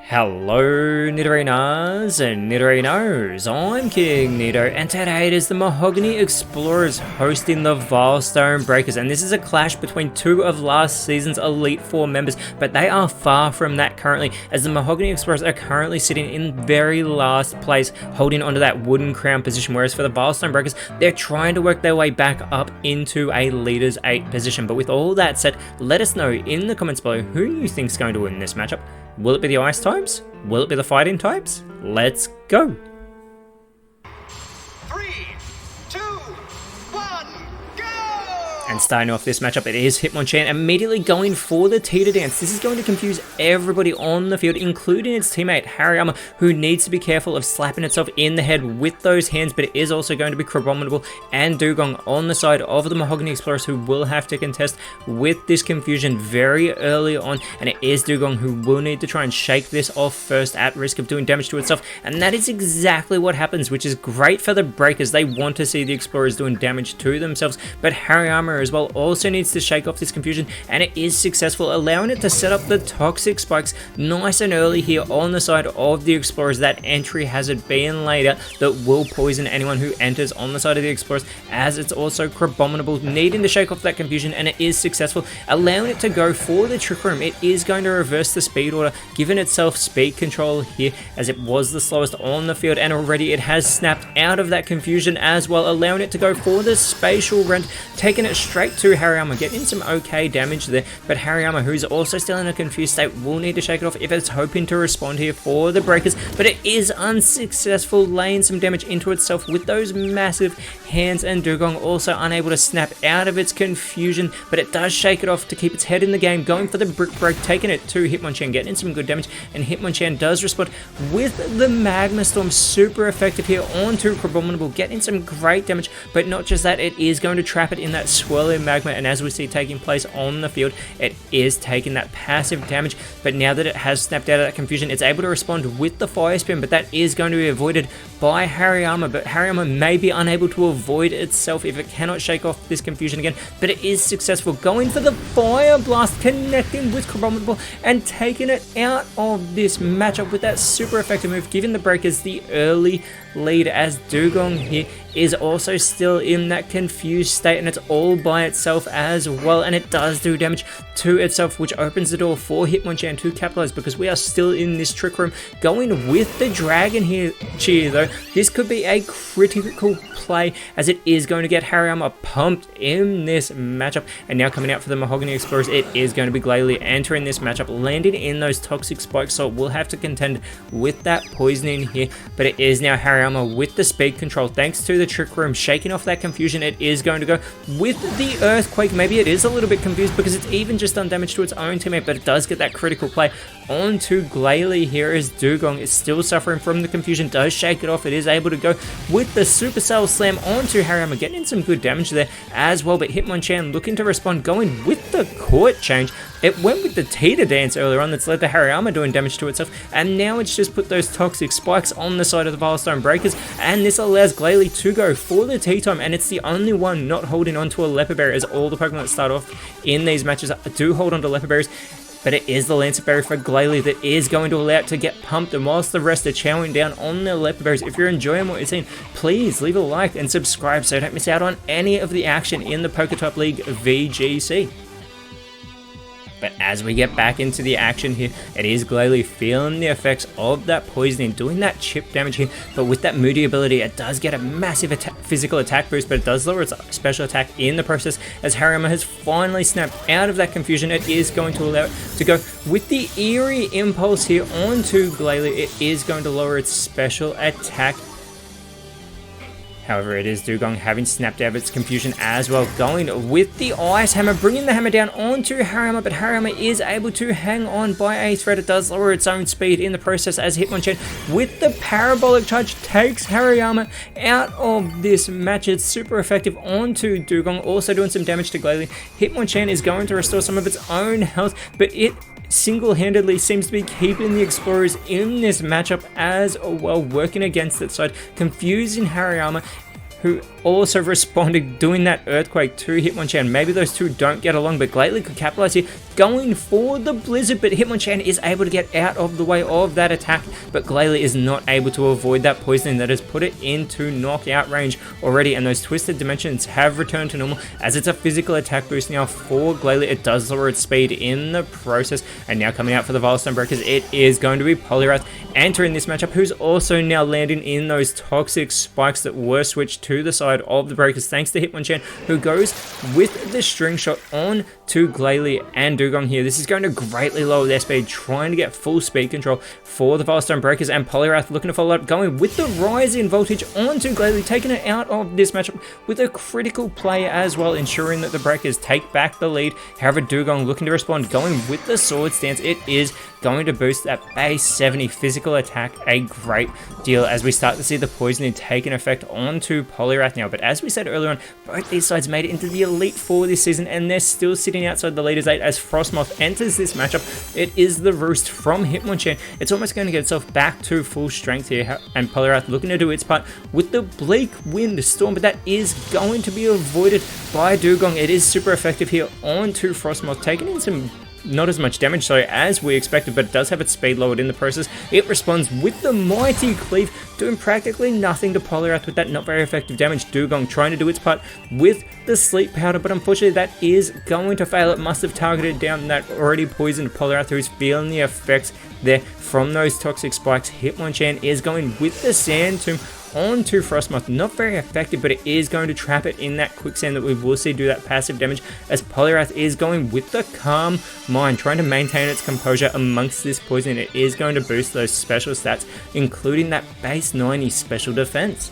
Hello Nidorinas and Nidorinos, I'm KingNido, and today it is the Mahogany Explorers hosting the Veilstone Breakers, and this is a clash between two of last season's Elite Four members, but they are far from that currently, as the Mahogany Explorers are currently sitting in very last place, holding onto that wooden crown position, whereas for the Veilstone Breakers, they're trying to work their way back up into a Leaders 8 position. But with all that said, let us know in the comments below who you think is going to win this matchup. Will it be the ice types? Will it be the fighting types? Let's go! 3, 2, 1, go! And starting off this matchup, it is Hitmonchan immediately going for the Teeter Dance. This is going to confuse everybody on the field, including its teammate Hariyama, who needs to be careful of slapping itself in the head with those hands, but it is also going to be Crabominable and Dugong on the side of the Mahogany Explorers, who will have to contest with this confusion very early on, and it is Dugong who will need to try and shake this off first at risk of doing damage to itself, and that is exactly what happens, which is great for the Breakers. They want to see the Explorers doing damage to themselves, but Hariyama as well also needs to shake off this confusion, and it is successful, allowing it to set up the toxic spikes nice and early here on the side of the Explorers. That entry hazard being laid out that will poison anyone who enters on the side of the Explorers, as it's also Crabominable needing to shake off that confusion, and it is successful, allowing it to go for the Trick Room. It is going to reverse the speed order, giving itself speed control here, as it was the slowest on the field, and already it has snapped out of that confusion as well, allowing it to go for the Spatial Rent, taking it straight to Hariyama, getting some okay damage there, but Hariyama, who's also still in a confused state, will need to shake it off if it's hoping to respond here for the Breakers, but it is unsuccessful, laying some damage into itself with those massive hands, and Dugong also unable to snap out of its confusion, but it does shake it off to keep its head in the game, going for the Brick Break, taking it to Hitmonchan, getting some good damage, and Hitmonchan does respond with the Magma Storm, super effective here onto Crabominable, getting some great damage, but not just that, it is going to trap it in that swirling magma, and as we see taking place on the field, it is taking that passive damage, but now that it has snapped out of that confusion, it's able to respond with the Fire Spin, but that is going to be avoided by Hariyama, but Hariyama may be unable to avoid itself if it cannot shake off this confusion again, but it is successful, going for the Fire Blast, connecting with Crabominable and taking it out of this matchup with that super effective move, giving the Breakers the early lead, as Dugong here is also still in that confused state, and it's all by itself as well, and it does do damage to itself, which opens the door for Hitmonchan to capitalize, because we are still in this Trick Room. Going with the Dragon here, Cheer though, this could be a critical play, as it is going to get Hariyama pumped in this matchup, and now coming out for the Mahogany Explorers, it is going to be Glalie entering this matchup, landing in those toxic spikes, so it will have to contend with that poisoning here, but it is now Hariyama with the speed control, thanks to the Trick Room, shaking off that confusion. It is going to go with the Earthquake. Maybe it is a little bit confused because it's even just done damage to its own teammate, but it does get that critical play onto Glalie here, as Dugong is still suffering from the confusion, does shake it off. It is able to go with the Supercell Slam onto Hariyama, getting some good damage there as well, but Hitmonchan looking to respond, going with the Court Change. It went with the Teeter Dance earlier on, that's led to Hariyama doing damage to itself, and now it's just put those toxic spikes on the side of the Veilstone Breakers, and this allows Glalie to go for the T-Time, and it's the only one not holding onto a Leopard Berry, as all the Pokemon that start off in these matches do hold onto Leopard Berries, but it is the Lancer Berry for Glalie that is going to allow it to get pumped, and whilst the rest are chowing down on their Leopard Berries, if you're enjoying what you're seeing, please leave a like and subscribe so you don't miss out on any of the action in the PokeType League VGC. But as we get back into the action here, it is Glalie feeling the effects of that poisoning, doing that chip damage here, but with that Moody ability, it does get a massive physical attack boost, but it does lower its special attack in the process, as Hariyama has finally snapped out of that confusion. It is going to allow it to go with the Eerie Impulse here onto Glalie. It is going to lower its special attack. However, it is Dugong having snapped out of its confusion as well, going with the Ice Hammer, bringing the hammer down onto Hariyama, but Hariyama is able to hang on by a thread. It does lower its own speed in the process, as Hitmonchan with the Parabolic Charge takes Hariyama out of this match. It's super effective onto Dugong, also doing some damage to Glalie. Hitmonchan is going to restore some of its own health, but it single-handedly seems to be keeping the Explorers in this matchup as well, working against its side, confusing Hariyama, who also responded doing that Earthquake to Hitmonchan. Maybe those two don't get along, but Glalie could capitalize here, going for the Blizzard, but Hitmonchan is able to get out of the way of that attack, but Glalie is not able to avoid that poisoning that has put it into knockout range already, and those twisted dimensions have returned to normal as it's a physical attack boost now for Glalie. It does lower its speed in the process, and now coming out for the Veilstone Breakers, it is going to be Poliwrath entering this matchup, who's also now landing in those toxic spikes that were switched to the side of the Breakers thanks to Hitmonchan, who goes with the string shot on to Glalie and Dugong here. This is going to greatly lower their speed, trying to get full speed control for the Veilstone Breakers, and Poliwrath looking to follow up, going with the rise in voltage onto Glalie, taking it out of this matchup with a critical play as well, ensuring that the Breakers take back the lead. However, Dugong looking to respond, going with the Sword Stance. It is going to boost that base 70 physical attack a great deal as we start to see the poisoning taking effect onto Poliwrath now. But as we said earlier on, both these sides made it into the Elite Four this season, and they're still sitting outside the Leaders 8 as Frostmoth enters this matchup. It is the Roost from Hitmonchan. It's almost going to get itself back to full strength here, and Poliwrath looking to do its part with the Bleak Wind Storm, but that is going to be avoided by Dugong. It is super effective here onto Frostmoth, taking in some not as much damage as we expected, but it does have its speed lowered in the process. It responds with the Mighty Cleave, doing practically nothing to Poliwrath with that not very effective damage. Dugong trying to do its part with the Sleep Powder, but unfortunately that is going to fail. It must have targeted down that already poisoned Poliwrath, who's feeling the effects there from those toxic spikes. Hitmonchan is going with the Sand Tomb onto Frostmoth. Not very effective, but it is going to trap it in that quicksand that we will see do that passive damage, as Poliwrath is going with the Calm Mind, trying to maintain its composure amongst this poison. It is going to boost those special stats, including that base 90 special defense.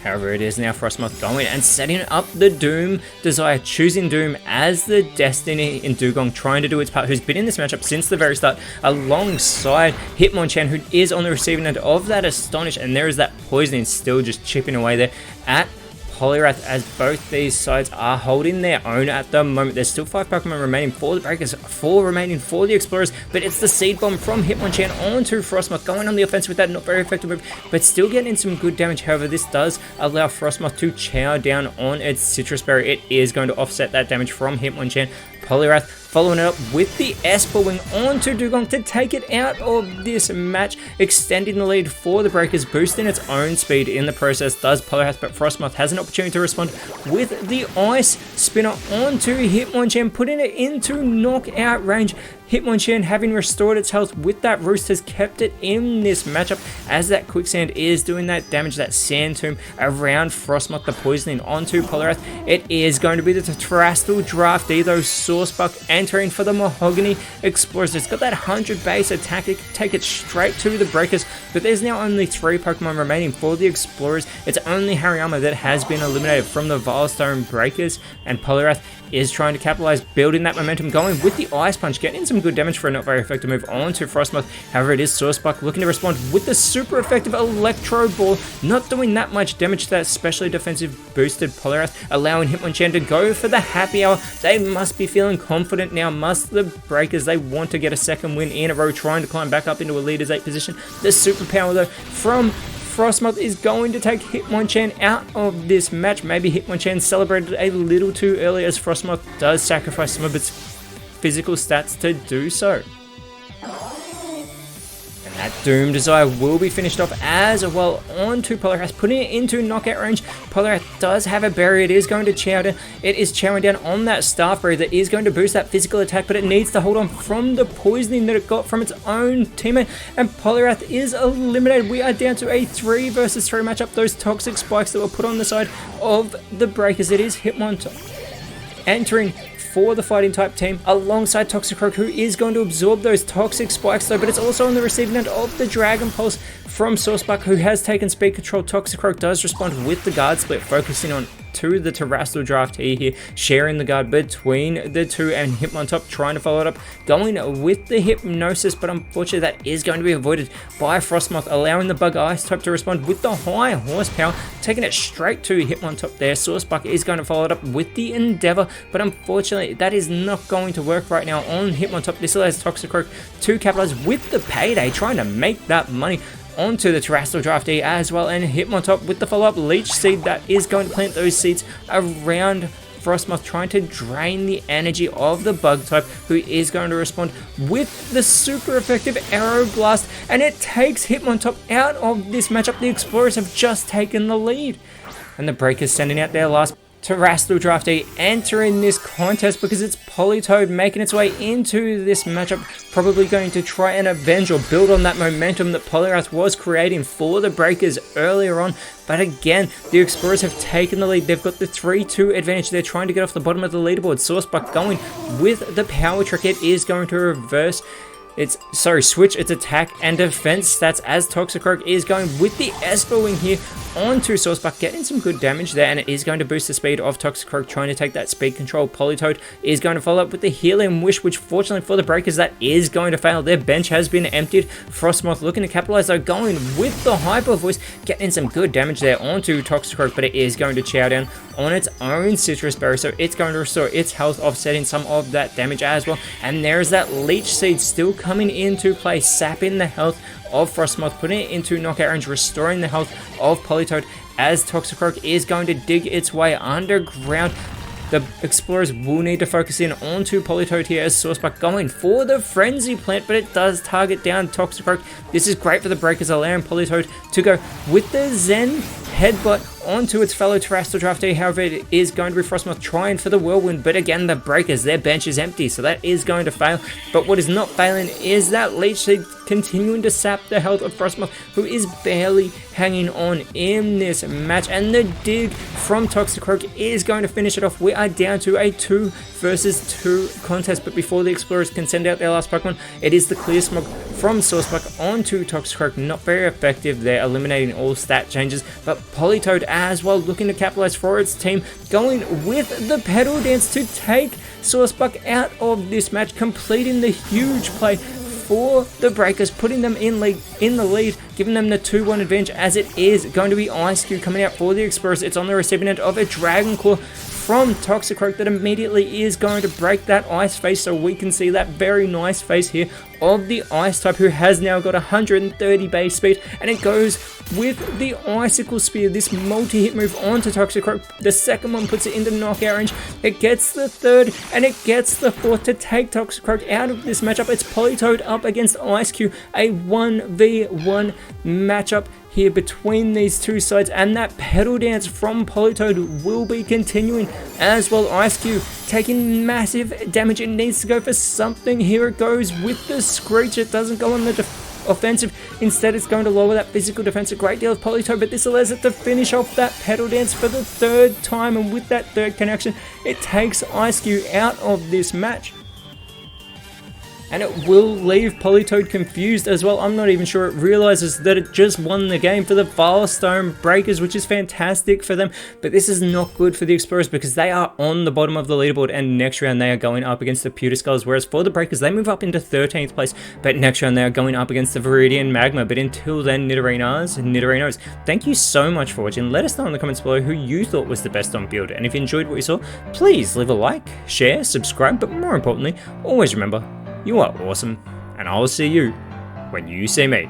However, it is now Frostmoth going and setting up the Doom Desire, choosing Doom as the Destiny in Dugong, trying to do its part, who's been in this matchup since the very start, alongside Hitmonchan, who is on the receiving end of that Astonish, and there is that poisoning still just chipping away there at Poliwrath, as both these sides are holding their own at the moment. There's still 5 Pokemon remaining for the Breakers, 4 remaining for the Explorers, but it's the Seed Bomb from Hitmonchan onto Frostmoth, going on the offense with that not very effective move, but still getting some good damage. However, this does allow Frostmoth to chow down on its Citrus Berry. It is going to offset that damage from Hitmonchan. Poliwrath following it up with the Esper Wing onto Dugong to take it out of this match, extending the lead for the Breakers, boosting its own speed in the process, does Poliwrath, but Frostmoth has an opportunity to respond with the Ice Spinner onto Hitmonchan, putting it into knockout range. Hitmonchan, having restored its health with that Roost, has kept it in this matchup as that Quicksand is doing that damage, that Sand Tomb around Frostmoth, the poisoning onto Poliwrath. It is going to be the Terrestrial Draftee, though Sourcebuck entering for the Mahogany Explorers. It's got that 100 base attack, it can take it straight to the Breakers, but there's now only 3 Pokemon remaining for the Explorers. It's only Hariyama that has been eliminated from the Veilstone Breakers, and Poliwrath is trying to capitalize, building that momentum, going with the Ice Punch, getting in some good damage for a not very effective move onto Frostmoth. However, it is Sourcebuck looking to respond with the super effective Electro Ball, not doing that much damage to that specially defensive boosted Poliwrath, allowing Hitmonchan to go for the Happy Hour. They must be feeling confident now, must the Breakers. They want to get a second win in a row, trying to climb back up into a Leaders 8 position. The superpower though from Frostmoth is going to take Hitmonchan out of this match. Maybe Hitmonchan celebrated a little too early, as Frostmoth does sacrifice some of its physical stats to do so. And that Doom Desire will be finished off as well onto Poliwrath, putting it into knockout range. Poliwrath does have a berry. It is going to chow down. It is chowing down on that Staff Berry that is going to boost that physical attack, but it needs to hold on from the poisoning that it got from its own teammate, and Poliwrath is eliminated. We are down to a 3 versus 3 matchup. Those toxic spikes that were put on the side of the Breakers. It is Hitmonchan entering for the Fighting type team alongside Toxicroak, who is going to absorb those toxic spikes though, but it's also on the receiving end of the Dragon Pulse from Sourcebuck, who has taken speed control. Toxicroak does respond with the Guard Split, focusing on to the Terrestrial Draftee here, sharing the guard between the two, and Hitmontop trying to follow it up, going with the Hypnosis, but unfortunately that is going to be avoided by Frostmoth, allowing the Bug Ice type to respond with the High Horsepower, taking it straight to Hitmontop there. Sourcebuck is going to follow it up with the Endeavor, but unfortunately that is not going to work right now on Hitmontop. This allows Toxicroak to capitalize with the Payday, trying to make that money onto the Terrestrial Draftee as well, and Hitmontop with the follow-up Leech Seed that is going to plant those seeds around Frostmoth trying to drain the energy of the bug type, who is going to respond with the super effective Arrow Blast, and it takes Hitmontop out of this matchup. The Explorers have just taken the lead, and the Breakers sending out their last Terrestrial Draftee entering this contest because it's Politoed making its way into this matchup, probably going to try and avenge or build on that momentum that Poliwrath was creating for the Breakers earlier on. But again, the Explorers have taken the lead. They've got the 3-2 advantage. They're trying to get off the bottom of the leaderboard. Sourcebuck going with the Power Trick. It is going to reverse switch its attack and defense stats as Toxicroak is going with the Esper Wing here onto Sourcebuck, getting some good damage there, and it is going to boost the speed of Toxicroak, trying to take that speed control. Politoed is going to follow up with the Healing Wish, which fortunately for the Breakers, that is going to fail. Their bench has been emptied. Frostmoth looking to capitalize though, going with the Hyper Voice, getting some good damage there onto Toxicroak, but it is going to chow down on its own Citrus Berry, so it's going to restore its health, offsetting some of that damage as well. And there's that Leech Seed still coming into play, sapping the health of Frostmoth, putting it into knockout range, restoring the health of Politoed as Toxicroak is going to dig its way underground. The Explorers will need to focus in onto Politoed here as Sourcebuck going for the Frenzy Plant, but it does target down Toxicroak. This is great for the Breakers, allowing Politoed to go with the Zen Headbutt onto its fellow Terrestrial Draftee. However, it is going to be Frostmoth trying for the Whirlwind, but again, the Breakers, their bench is empty, so that is going to fail. But what is not failing is that Leech Seed continuing to sap the health of Frostmoth, who is barely hanging on in this match, and the dig from Toxicroak is going to finish it off. We are down to a 2 versus 2 contest, but before the Explorers can send out their last Pokemon, it is the Clear Smog from Sourcebuck onto Toxicroak. Not very effective there, eliminating all stat changes, but Politoed as well looking to capitalize for its team, going with the Petal Dance to take Sourcebuck out of this match, completing the huge play for the Breakers, putting them in the lead, giving them the 2-1 advantage, as it is going to be Ice Cube coming out for the Explorers. It's on the receiving end of a Dragon Claw from Toxicroak that immediately is going to break that Ice face, so we can see that very nice face here of the Ice type, who has now got 130 base speed, and it goes with the Icicle Spear, this multi-hit move onto Toxicroak. The second one puts it into knockout range, it gets the third, and it gets the fourth to take Toxicroak out of this matchup. It's Politoed up against Ice Cube, a 1v1 matchup here between these two sides, and that Petal Dance from Politoed will be continuing as well. Ice Cube taking massive damage. It needs to go for something. Here it goes with the Screech. It doesn't go on the offensive. Instead, it's going to lower that physical defense a great deal of Politoed, but this allows it to finish off that Petal Dance for the third time, and with that third connection, it takes Ice Cube out of this match. And it will leave Politoed confused as well. I'm not even sure it realizes that it just won the game for the Veilstone Breakers, which is fantastic for them. But this is not good for the Explorers because they are on the bottom of the leaderboard, and next round they are going up against the Pewter Skulls. Whereas for the Breakers, they move up into 13th place, but next round they are going up against the Viridian Magma. But until then, Nidorinos, thank you so much for watching. Let us know in the comments below who you thought was the best on field. And if you enjoyed what you saw, please leave a like, share, subscribe, but more importantly, always remember, you are awesome, and I will see you when you see me.